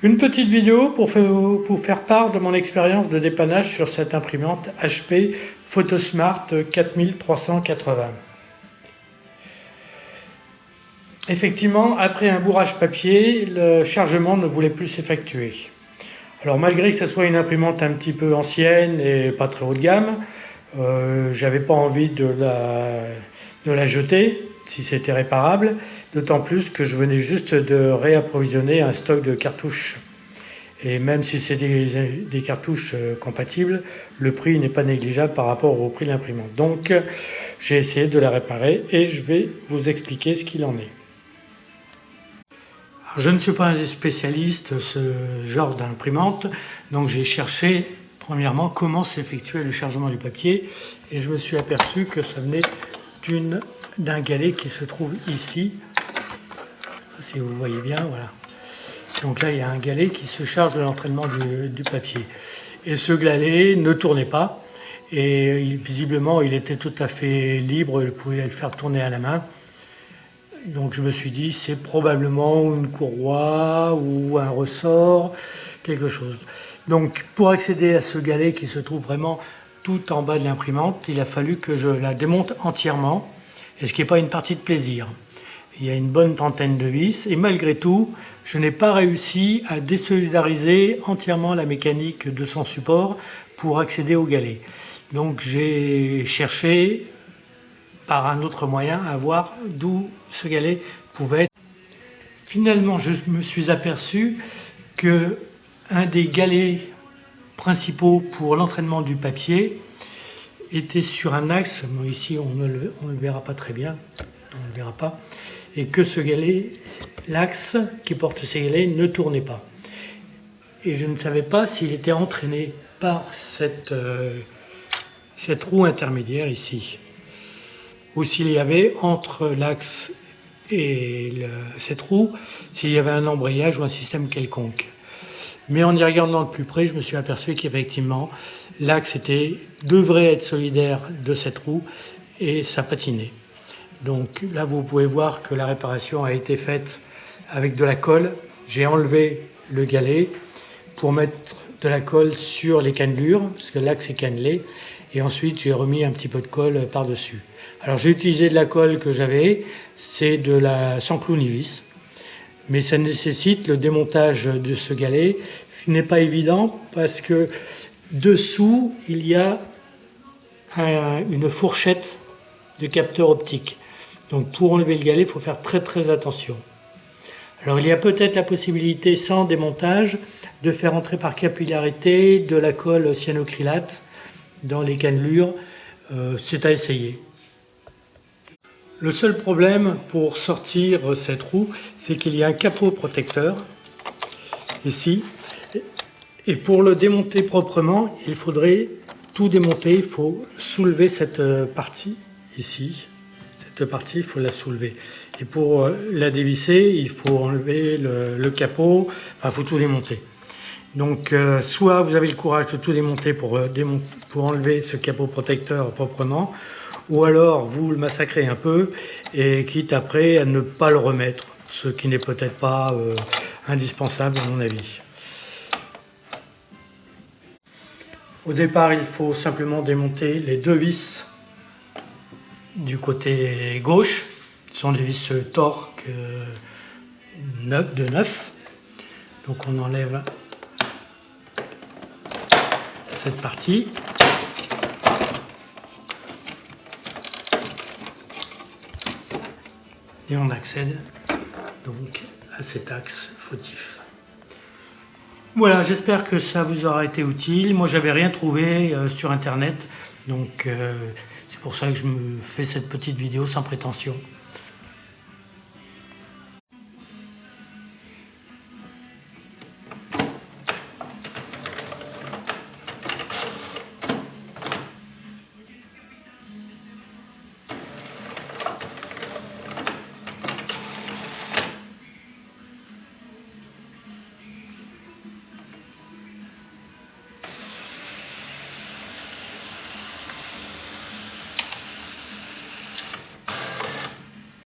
Une petite vidéo pour faire part de mon expérience de dépannage sur cette imprimante HP Photosmart 4380. Effectivement, après un bourrage papier, le chargement ne voulait plus s'effectuer. Alors malgré que ce soit une imprimante un petit peu ancienne et pas très haut de gamme, j'avais pas envie de la jeter si c'était réparable, d'autant plus que je venais juste de réapprovisionner un stock de cartouches. Et même si c'est des cartouches compatibles, le prix n'est pas négligeable par rapport au prix de l'imprimante. Donc j'ai essayé de la réparer et je vais vous expliquer ce qu'il en est. Alors, je ne suis pas un spécialiste de ce genre d'imprimante, donc j'ai cherché premièrement comment s'effectuait le chargement du papier et je me suis aperçu que ça venait d'un galet qui se trouve ici. Si vous voyez bien, voilà. Donc là, il y a un galet qui se charge de l'entraînement du papier. Et ce galet ne tournait pas. Et visiblement, il était tout à fait libre. Il pouvait le faire tourner à la main. Donc je me suis dit, c'est probablement une courroie ou un ressort, quelque chose. Donc pour accéder à ce galet qui se trouve vraiment tout en bas de l'imprimante, il a fallu que je la démonte entièrement. Et ce qui n'est pas une partie de plaisir. Il y a une bonne trentaine de vis et malgré tout, je n'ai pas réussi à désolidariser entièrement la mécanique de son support pour accéder au galet. Donc j'ai cherché par un autre moyen à voir d'où ce galet pouvait être. Finalement, je me suis aperçu que un des galets principaux pour l'entraînement du papier était sur un axe. Bon, ici, on ne le verra pas très bien, on ne le verra pas. Et que ce galet, l'axe qui porte ces galets ne tournait pas. Et je ne savais pas s'il était entraîné par cette roue intermédiaire ici, ou s'il y avait entre l'axe et cette roue, s'il y avait un embrayage ou un système quelconque. Mais en y regardant de plus près, je me suis aperçu qu'effectivement, l'axe devrait être solidaire de cette roue et ça patinait. Donc là, vous pouvez voir que la réparation a été faite avec de la colle. J'ai enlevé le galet pour mettre de la colle sur les cannelures, parce que l'axe est cannelé. Et ensuite, j'ai remis un petit peu de colle par-dessus. Alors j'ai utilisé de la colle que j'avais, c'est de la sans clou ni vis. Mais ça nécessite le démontage de ce galet, ce qui n'est pas évident parce que dessous, il y a une fourchette de capteur optique. Donc pour enlever le galet, il faut faire très très attention. Alors il y a peut-être la possibilité, sans démontage, de faire entrer par capillarité de la colle cyanocrylate dans les cannelures. C'est à essayer. Le seul problème pour sortir cette roue, c'est qu'il y a un capot protecteur ici. Et pour le démonter proprement, il faudrait tout démonter. Il faut soulever cette partie ici. Cette partie, il faut la soulever. Et pour la dévisser, il faut enlever le capot. Enfin, il faut tout démonter. Donc, soit vous avez le courage de tout démonter pour enlever ce capot protecteur proprement, ou alors vous le massacrez un peu et quitte après à ne pas le remettre, ce qui n'est peut-être pas indispensable à mon avis. Au départ, il faut simplement démonter les deux vis du côté gauche. Ce sont des vis Torx de 9. Donc on enlève cette partie. Et on accède donc à cet axe fautif. Voilà, j'espère que ça vous aura été utile. Moi, j'avais rien trouvé sur internet, donc c'est pour ça que je me fais cette petite vidéo sans prétention.